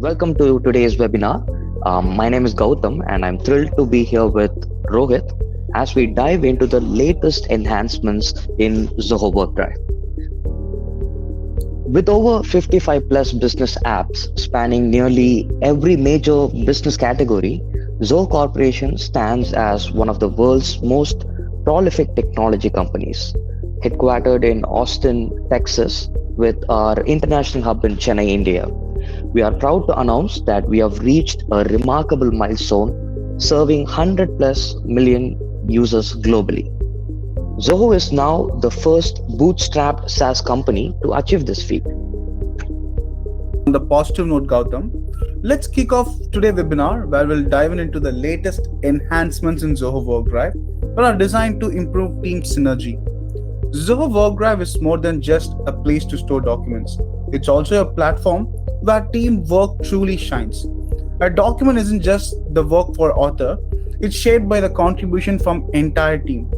Welcome to today's webinar. My name is Gautam and I'm thrilled to be here with Rohit as we dive into the latest enhancements in Zoho WorkDrive. With over 55 plus business apps spanning nearly every major business category, Zoho Corporation stands as one of the world's most prolific technology companies. Headquartered in Austin, Texas, with our international hub in Chennai, India. We are proud to announce that we have reached a remarkable milestone, serving 100 plus million users globally. Zoho is now the first bootstrapped SaaS company to achieve this feat. On the positive note, Gautam, let's kick off today's webinar where we'll dive into the latest enhancements in Zoho WorkDrive that are designed to improve team synergy. Zoho WorkDrive is more than just a place to store documents. It's also a platform where teamwork truly shines. A document isn't just the work for author, it's shaped by the contribution from entire team.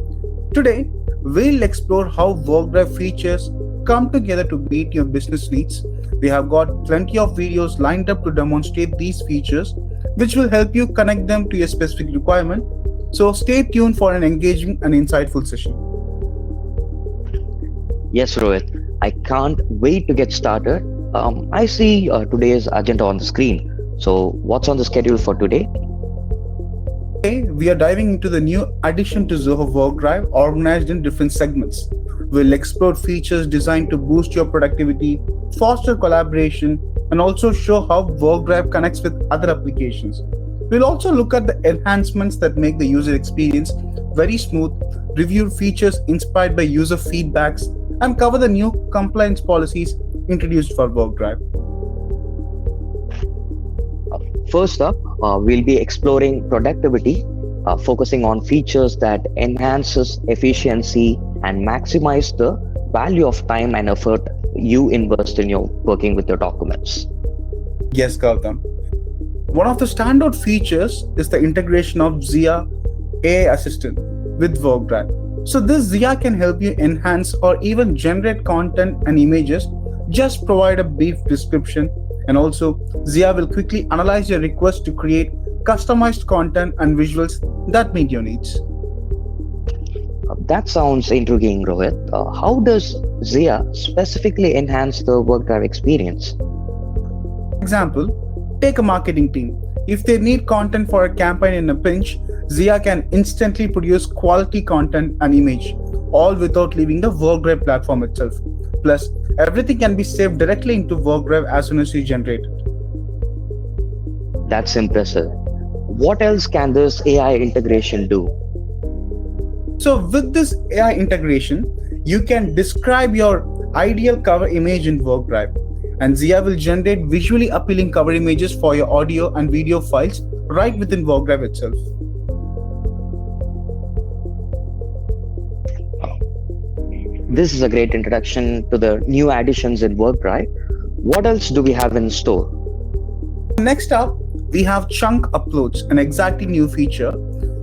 Today, we'll explore how WorkDrive features come together to meet your business needs. We have got plenty of videos lined up to demonstrate these features, which will help you connect them to your specific requirement. So stay tuned for an engaging and insightful session. Yes, Rohit, I can't wait to get started. I see today's agenda on the screen. So what's on the schedule for today? Today, we are diving into the new addition to Zoho WorkDrive organized in different segments. We'll explore features designed to boost your productivity, foster collaboration, and also show how WorkDrive connects with other applications. We'll also look at the enhancements that make the user experience very smooth, review features inspired by user feedbacks, and cover the new compliance policies introduced for WorkDrive. First up, we'll be exploring productivity, focusing on features that enhances efficiency and maximize the value of time and effort you invest in your working with your documents. Yes, Gautam. One of the standout features is the integration of Zia AI Assistant with WorkDrive. So this Zia can help you enhance or even generate content and images. Just provide a brief description, and also Zia will quickly analyze your request to create customized content and visuals that meet your needs. That sounds intriguing, Rohit. How does Zia specifically enhance the WorkDrive experience? For example, take a marketing team. If they need content for a campaign in a pinch, Zia can instantly produce quality content and image, all without leaving the WorkDrive platform itself. Plus, everything can be saved directly into WorkDrive as soon as you generate it. That's impressive. What else can this AI integration do? So with this AI integration, you can describe your ideal cover image in WorkDrive, and Zia will generate visually appealing cover images for your audio and video files right within WorkDrive itself. This is a great introduction to the new additions in WorkDrive. What else do we have in store? Next up, we have chunk uploads, an exactly new feature.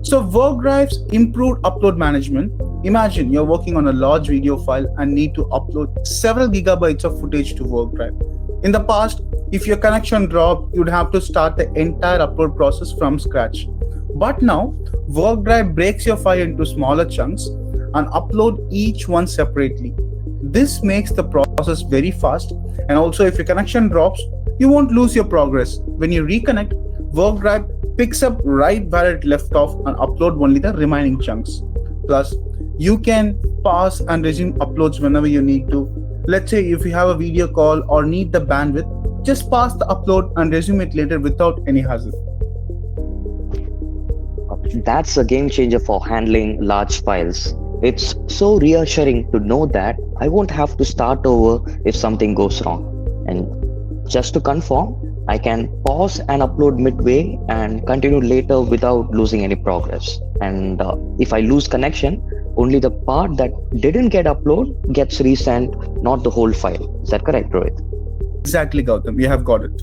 So WorkDrive's improved upload management. Imagine you're working on a large video file and need to upload several gigabytes of footage to WorkDrive. In the past, if your connection dropped, you'd have to start the entire upload process from scratch. But now, WorkDrive breaks your file into smaller chunks and upload each one separately. This makes the process very fast, and also if your connection drops, you won't lose your progress. When you reconnect, WorkDrive picks up right where it left off and upload only the remaining chunks. Plus, you can pause and resume uploads whenever you need to. Let's say if you have a video call or need the bandwidth, just pause the upload and resume it later without any hassle. That's a game changer for handling large files. It's so reassuring to know that I won't have to start over if something goes wrong. And just to confirm, I can pause and upload midway and continue later without losing any progress. And if I lose connection, only the part that didn't get uploaded gets resent, not the whole file. Is that correct, Rohit? Exactly, Gautam. You have got it.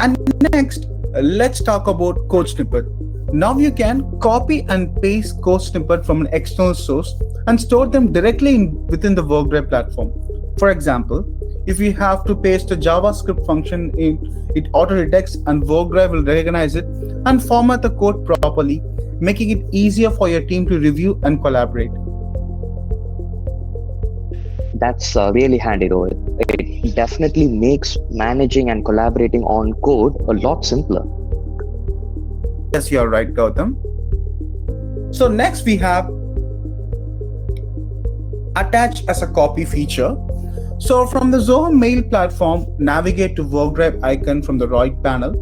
And next, let's talk about code snippet. Now you can copy and paste code snippet from an external source and store them directly within the WorkDrive platform. For example, If you have to paste a JavaScript function, it auto detects and WorkDrive will recognize it and format the code properly, making it easier for your team to review and collaborate. That's really handy, Rohit. It definitely makes managing and collaborating on code a lot simpler. Yes, you're right, Gautam. So next we have attach as a copy feature. So from the Zoho Mail platform, navigate to WorkDrive icon from the right panel,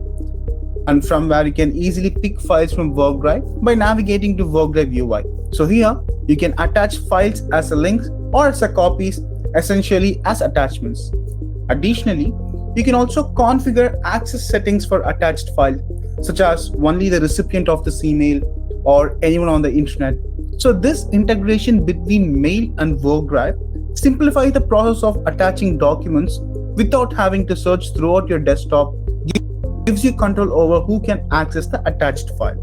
and from where you can easily pick files from WorkDrive by navigating to WorkDrive UI. So here you can attach files as a links or as a copies, essentially as attachments. Additionally, you can also configure access settings for attached files, such as only the recipient of this email or anyone on the internet. So this integration between Mail and WorkDrive simplifies the process of attaching documents without having to search throughout your desktop, gives you control over who can access the attached file.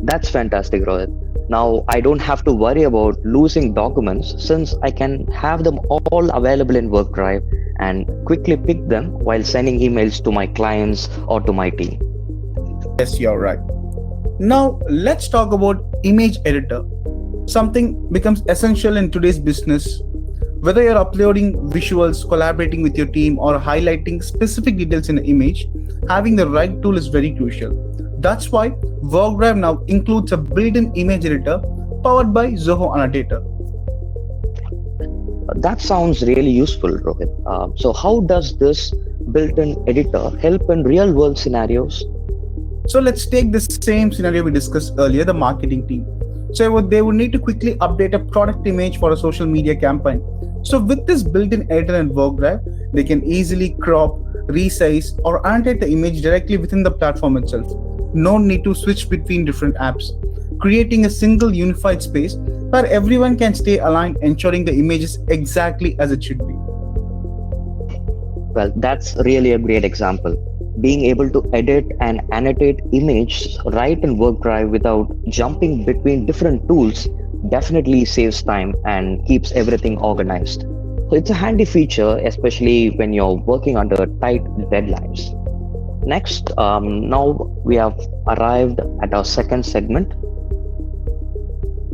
That's fantastic, Rohit. Now I don't have to worry about losing documents since I can have them all available in WorkDrive and quickly pick them while sending emails to my clients or to my team. Yes, you're right. Now let's talk about image editor. Something becomes essential in today's business. Whether you're uploading visuals, collaborating with your team, or highlighting specific details in an image, having the right tool is very crucial. That's why WorkDrive now includes a built-in image editor powered by Zoho Annotator. That sounds really useful, Rohit. So how does this built-in editor help in real-world scenarios? So let's take the same scenario we discussed earlier, the marketing team. So they would need to quickly update a product image for a social media campaign. So with this built-in editor and WorkDrive, they can easily crop, resize, or annotate the image directly within the platform itself. No need to switch between different apps, creating a single unified space where everyone can stay aligned, ensuring the image is exactly as it should be. Well, that's really a great example. Being able to edit and annotate images right in WorkDrive without jumping between different tools definitely saves time and keeps everything organized. So it's a handy feature, especially when you're working under tight deadlines. Next, now we have arrived at our second segment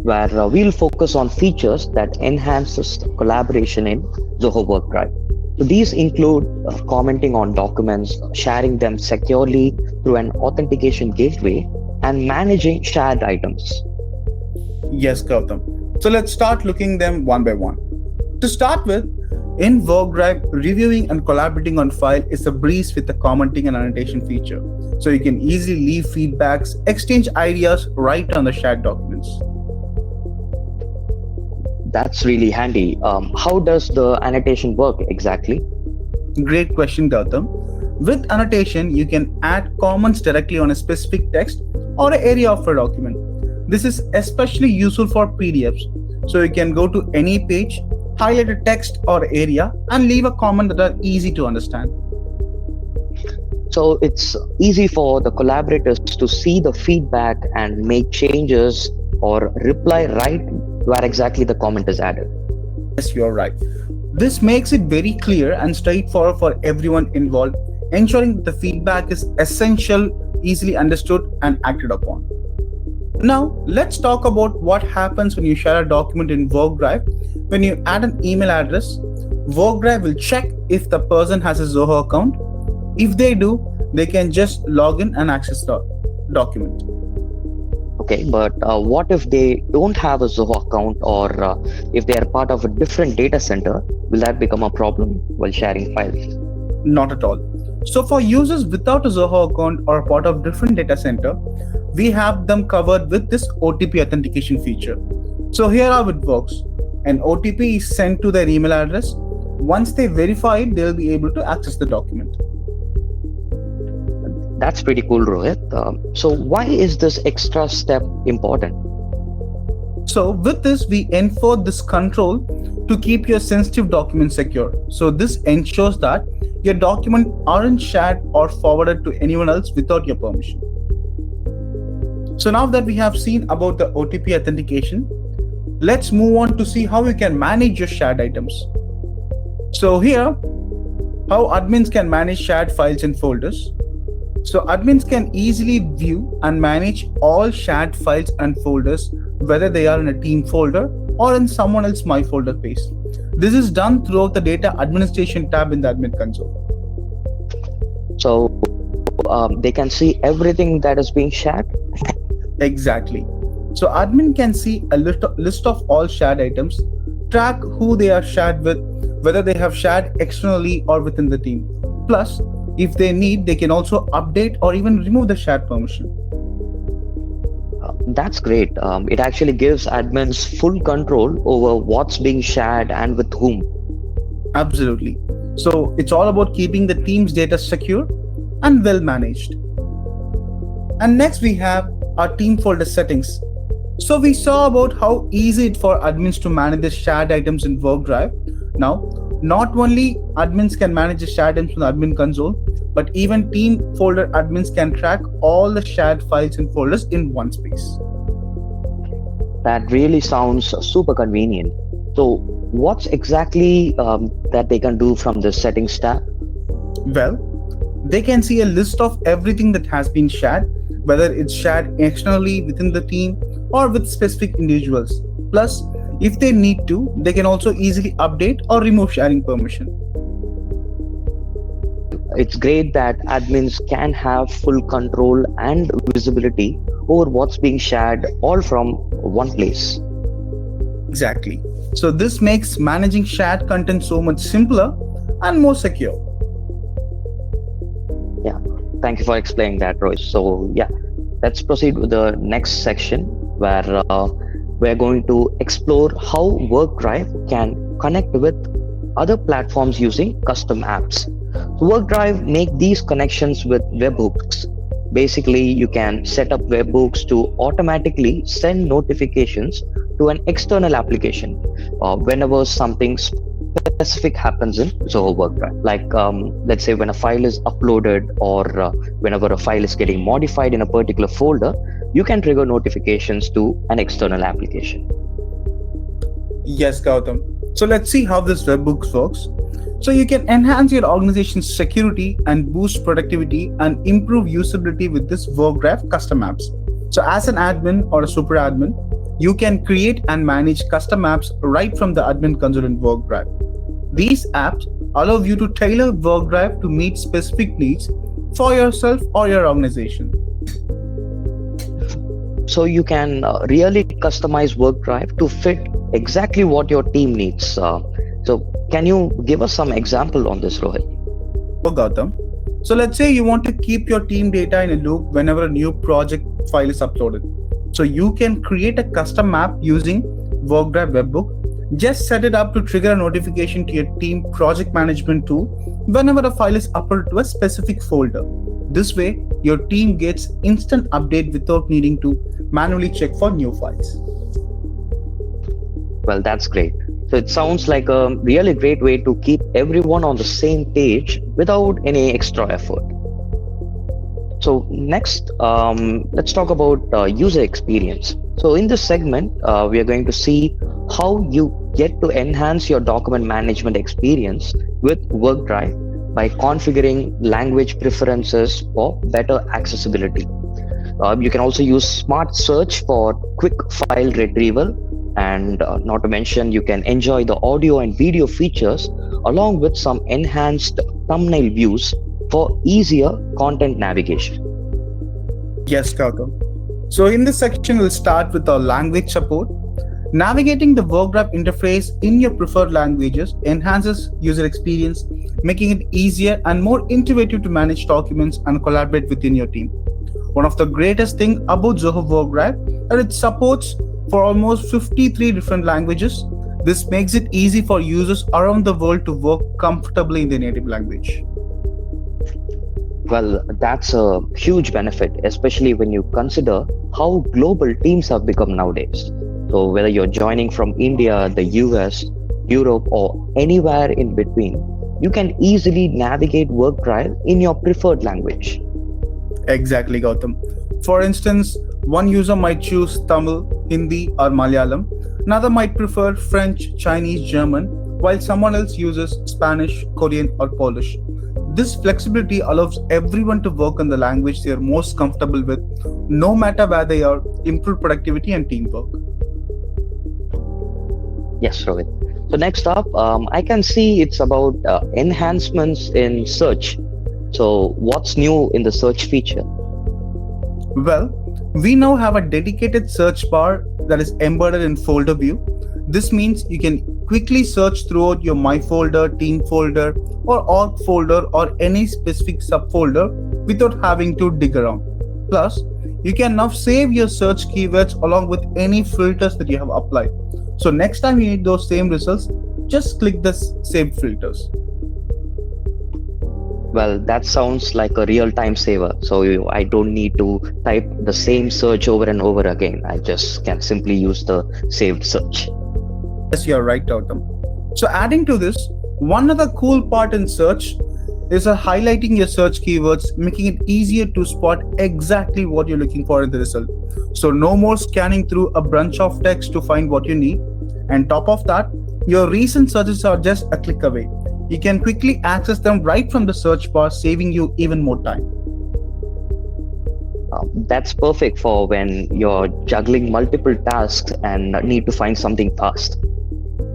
where we'll focus on features that enhances collaboration in Zoho WorkDrive. So these include commenting on documents, sharing them securely through an authentication gateway, and managing shared items. Yes, Gautam. So let's start looking them one by one. To start with, in WorkDrive, reviewing and collaborating on file is a breeze with the commenting and annotation feature. So you can easily leave feedbacks, exchange ideas right on the shared documents. That's really handy. How does the annotation work exactly? Great question, Gautam. With annotation, you can add comments directly on a specific text or an area of a document. This is especially useful for PDFs. So you can go to any page, highlight a text or area, and leave a comment that are easy to understand. So it's easy for the collaborators to see the feedback and make changes or reply right where exactly the comment is added. Yes, you're right. This makes it very clear and straightforward for everyone involved, ensuring that the feedback is essential, easily understood, and acted upon. Now, let's talk about what happens when you share a document in WorkDrive. When you add an email address, WorkDrive will check if the person has a Zoho account. If they do, they can just log in and access the document. Okay, but what if they don't have a Zoho account or if they are part of a different data center? Will that become a problem while sharing files? Not at all. So for users without a Zoho account or a part of different data center, we have them covered with this OTP authentication feature. So here how it works. An OTP is sent to their email address. Once they verify it, they'll be able to access the document. That's pretty cool, Rohit. So why is this extra step important? So with this, we enforce this control to keep your sensitive documents secure. So this ensures that your documents aren't shared or forwarded to anyone else without your permission. So now that we have seen about the OTP authentication, let's move on to see how you can manage your shared items. So here, how admins can manage shared files and folders. So admins can easily view and manage all shared files and folders, whether they are in a team folder or in someone else's My Folder page. This is done throughout the data administration tab in the admin console. So they can see everything that is being shared. Exactly. So admin can see a list of all shared items, track who they are shared with, whether they have shared externally or within the team. Plus, if they need, they can also update or even remove the shared permission. That's great. It actually gives admins full control over what's being shared and with whom. Absolutely. So it's all about keeping the team's data secure and well managed. And next we have our team folder settings. So we saw about how easy it for admins to manage the shared items in WorkDrive. Now, not only admins can manage the shared items from the admin console, but even team folder admins can track all the shared files and folders in one space. That really sounds super convenient. So what's exactly that they can do from the settings tab? Well, they can see a list of everything that has been shared, whether it's shared externally within the team or with specific individuals. Plus, if they need to, they can also easily update or remove sharing permission. It's great that admins can have full control and visibility over what's being shared all from one place. Exactly. So this makes managing shared content so much simpler and more secure. Yeah, thank you for explaining that, Rohit. So yeah, let's proceed with the next section where we're going to explore how WorkDrive can connect with other platforms using custom apps. So WorkDrive make these connections with webhooks. Basically, you can set up webhooks to automatically send notifications to an external application whenever something specific happens in Zoho WorkDrive. Like let's say when a file is uploaded or whenever a file is getting modified in a particular folder, you can trigger notifications to an external application. Yes, Gautam. So let's see how this webhooks works. So you can enhance your organization's security and boost productivity and improve usability with this WorkDrive custom apps. So as an admin or a super admin, you can create and manage custom apps right from the admin console in WorkDrive. These apps allow you to tailor WorkDrive to meet specific needs for yourself or your organization. So you can really customize WorkDrive to fit exactly what your team needs. So can you give us some example on this, Rohit? Oh, Gautam. So let's say you want to keep your team data in a loop whenever a new project file is uploaded. So you can create a custom app using WorkDrive webhook. Just set it up to trigger a notification to your team project management tool whenever a file is uploaded to a specific folder. This way, your team gets instant update without needing to manually check for new files. Well, that's great. So it sounds like a really great way to keep everyone on the same page without any extra effort. So next, let's talk about user experience. So in this segment, we are going to see how you get to enhance your document management experience with WorkDrive by configuring language preferences for better accessibility. You can also use smart search for quick file retrieval, and not to mention you can enjoy the audio and video features along with some enhanced thumbnail views for easier content navigation. Yes, Gautam. So in this section, we'll start with our language support. Navigating the WorkDrive interface in your preferred languages enhances user experience, making it easier and more intuitive to manage documents and collaborate within your team. One of the greatest things about Zoho WorkDrive that it supports for almost 53 different languages. This makes it easy for users around the world to work comfortably in their native language. Well, that's a huge benefit, especially when you consider how global teams have become nowadays. So whether you're joining from India, the US, Europe, or anywhere in between, you can easily navigate WorkDrive in your preferred language. Exactly, Gautam. For instance, one user might choose Tamil, Hindi, or Malayalam. Another might prefer French, Chinese, German, while someone else uses Spanish, Korean, or Polish. This flexibility allows everyone to work on the language they are most comfortable with, no matter where they are, improve productivity and teamwork. Yes, Rohit. So next up, I can see it's about enhancements in search. So what's new in the search feature? Well, we now have a dedicated search bar that is embedded in folder view. This means you can quickly search throughout your My folder, Team folder, or Org folder or any specific subfolder without having to dig around. Plus, you can now save your search keywords along with any filters that you have applied. So next time you need those same results, just click the Save Filters. Well, that sounds like a real time saver. So I don't need to type the same search over and over again. I just can simply use the saved search. Yes, you're right, Gautam. So adding to this, one other cool part in search is highlighting your search keywords, making it easier to spot exactly what you're looking for in the result. So no more scanning through a bunch of text to find what you need. And top of that, your recent searches are just a click away. You can quickly access them right from the search bar, saving you even more time. That's perfect for when you're juggling multiple tasks and need to find something fast.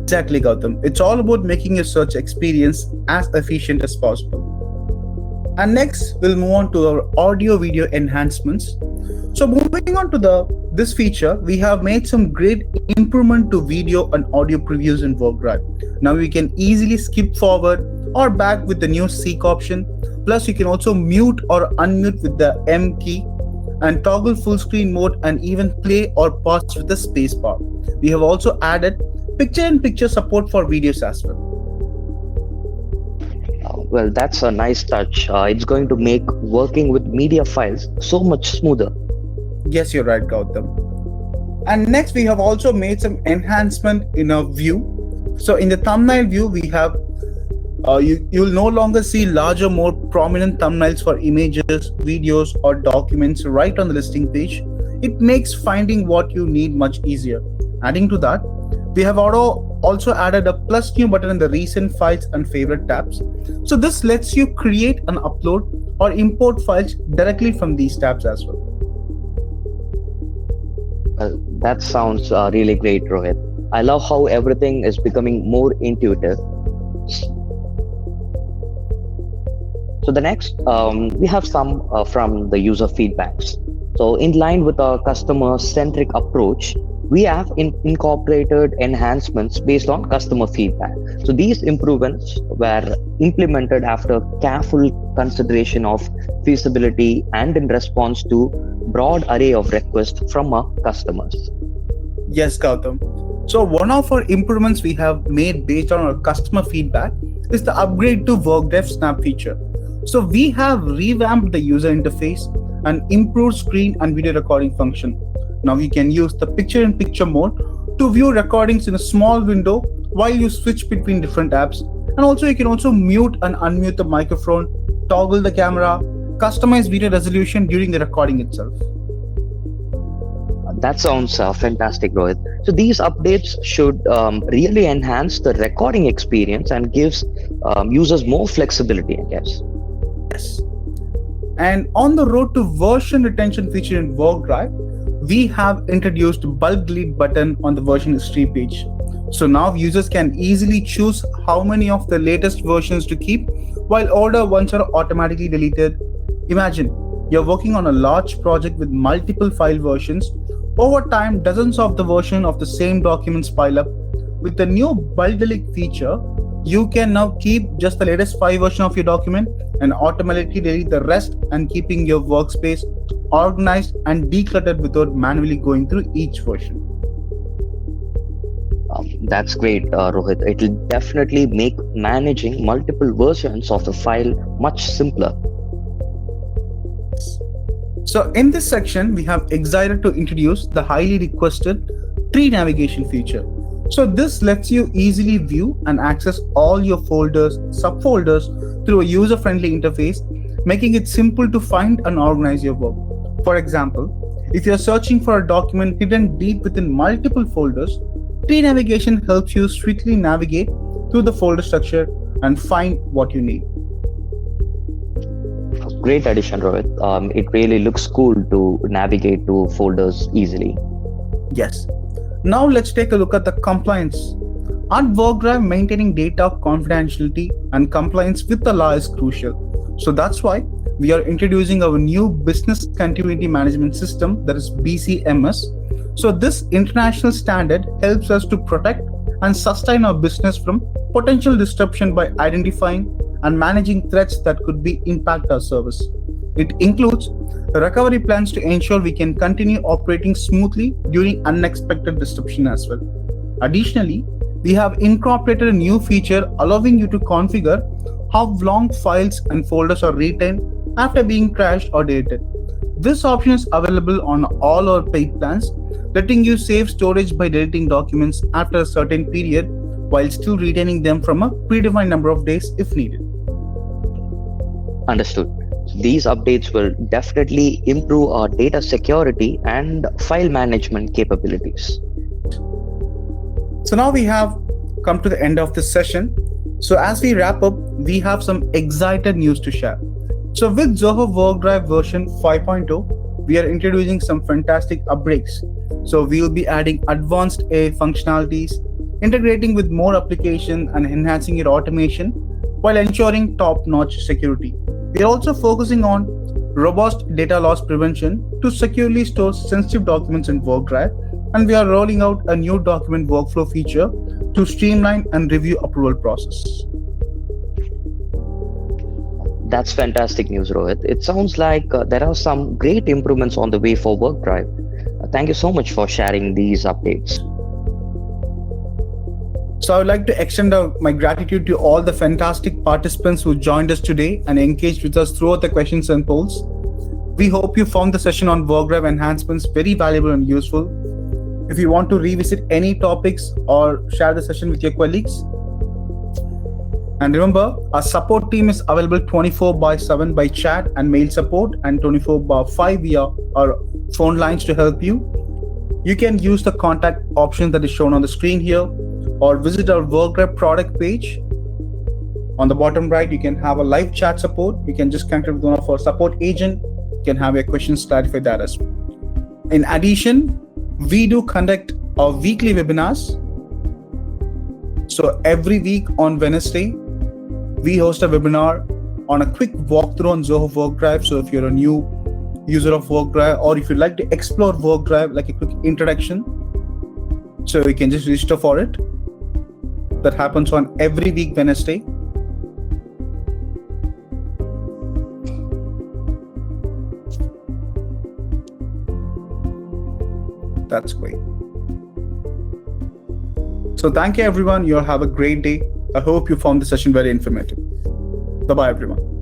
Exactly, Gautam. It's all about making your search experience as efficient as possible. And next, we'll move on to our audio video enhancements. So moving on to this feature, we have made some great improvement to video and audio previews in WorkDrive. Now we can easily skip forward or back with the new seek option. Plus, you can also mute or unmute with the M key and toggle full screen mode and even play or pause with the space bar. We have also added picture-in-picture support for videos as well. Well, that's a nice touch. It's going to make working with media files so much smoother. Yes, you're right, Gautam. And next, we have also made some enhancement in our view. So in the thumbnail view, we have you'll no longer see larger, more prominent thumbnails for images, videos, or documents right on the listing page. It makes finding what you need much easier. Adding to that, we have also added a plus new button in the recent files and favorite tabs. So this lets you create and upload or import files directly from these tabs as well. That sounds really great, Rohit. I love how everything is becoming more intuitive. So the next, we have some from the user feedbacks. So in line with our customer-centric approach, we have incorporated enhancements based on customer feedback. So these improvements were implemented after careful consideration of feasibility and in response to broad array of requests from our customers. Yes, Gautam. So one of our improvements we have made based on our customer feedback is the upgrade to WorkDrive Snap feature. So we have revamped the user interface and improved screen and video recording function. Now you can use the picture-in-picture mode to view recordings in a small window while you switch between different apps. And also you can also mute and unmute the microphone, toggle the camera, customize video resolution during the recording itself. That sounds fantastic, Rohit. So these updates should really enhance the recording experience and gives users more flexibility, I guess. Yes. And on the road to version retention feature in WorkDrive, we have introduced bulk delete button on the version history page. So now users can easily choose how many of the latest versions to keep, while older ones are automatically deleted. Imagine you're working on a large project with multiple file versions. Over time, dozens of the versions of the same documents pile up. With the new bulk delete feature, you can now keep just the latest 5 versions of your document and automatically delete the rest, and keeping your workspace organized and decluttered without manually going through each version. That's great, Rohit. It will definitely make managing multiple versions of the file much simpler. So in this section, we have excited to introduce the highly requested tree navigation feature. So this lets you easily view and access all your folders, subfolders through a user-friendly interface, making it simple to find and organize your work. For example, if you're searching for a document hidden deep within multiple folders, tree navigation helps you swiftly navigate through the folder structure and find what you need. Great addition, Rohit. It really looks cool to navigate to folders easily. Yes. Now let's take a look at the compliance. At WorkDrive, maintaining data confidentiality and compliance with the law is crucial. So that's why we are introducing our new business continuity management system, that is BCMS. So this international standard helps us to protect and sustain our business from potential disruption by identifying and managing threats that could be impact our service. It includes recovery plans to ensure we can continue operating smoothly during unexpected disruption as well. Additionally, we have incorporated a new feature allowing you to configure how long files and folders are retained after being crashed or deleted. This option is available on all our paid plans, letting you save storage by deleting documents after a certain period while still retaining them from a predefined number of days if needed. Understood. These updates will definitely improve our data security and file management capabilities. So now we have come to the end of this session. So as we wrap up, we have some excited news to share. So with Zoho WorkDrive version 5.0, we are introducing some fantastic upgrades. So we will be adding advanced AI functionalities, integrating with more applications and enhancing your automation while ensuring top-notch security. We are also focusing on robust data loss prevention to securely store sensitive documents in WorkDrive, and we are rolling out a new document workflow feature to streamline and review approval process. That's fantastic news, Rohit. It sounds like there are some great improvements on the way for WorkDrive. Thank you so much for sharing these updates. So I would like to extend my gratitude to all the fantastic participants who joined us today and engaged with us throughout the questions and polls. We hope you found the session on WorkDrive enhancements very valuable and useful. If you want to revisit any topics or share the session with your colleagues, and remember, our support team is available 24/7 by chat and mail support and 24/5 via our phone lines to help you. You can use the contact option that is shown on the screen here, or visit our WorkDrive product page. On the bottom right, you can have a live chat support. You can just connect with one of our support agent. You can have your questions clarified there as well. In addition, we do conduct our weekly webinars. So every week on Wednesday, we host a webinar on a quick walkthrough on Zoho WorkDrive. So if you're a new user of WorkDrive, or if you'd like to explore WorkDrive, like a quick introduction, so you can just register for it. That happens on every week Wednesday. That's great. So thank you, everyone. You'll have a great day. I hope you found the session very informative. Bye-bye, everyone.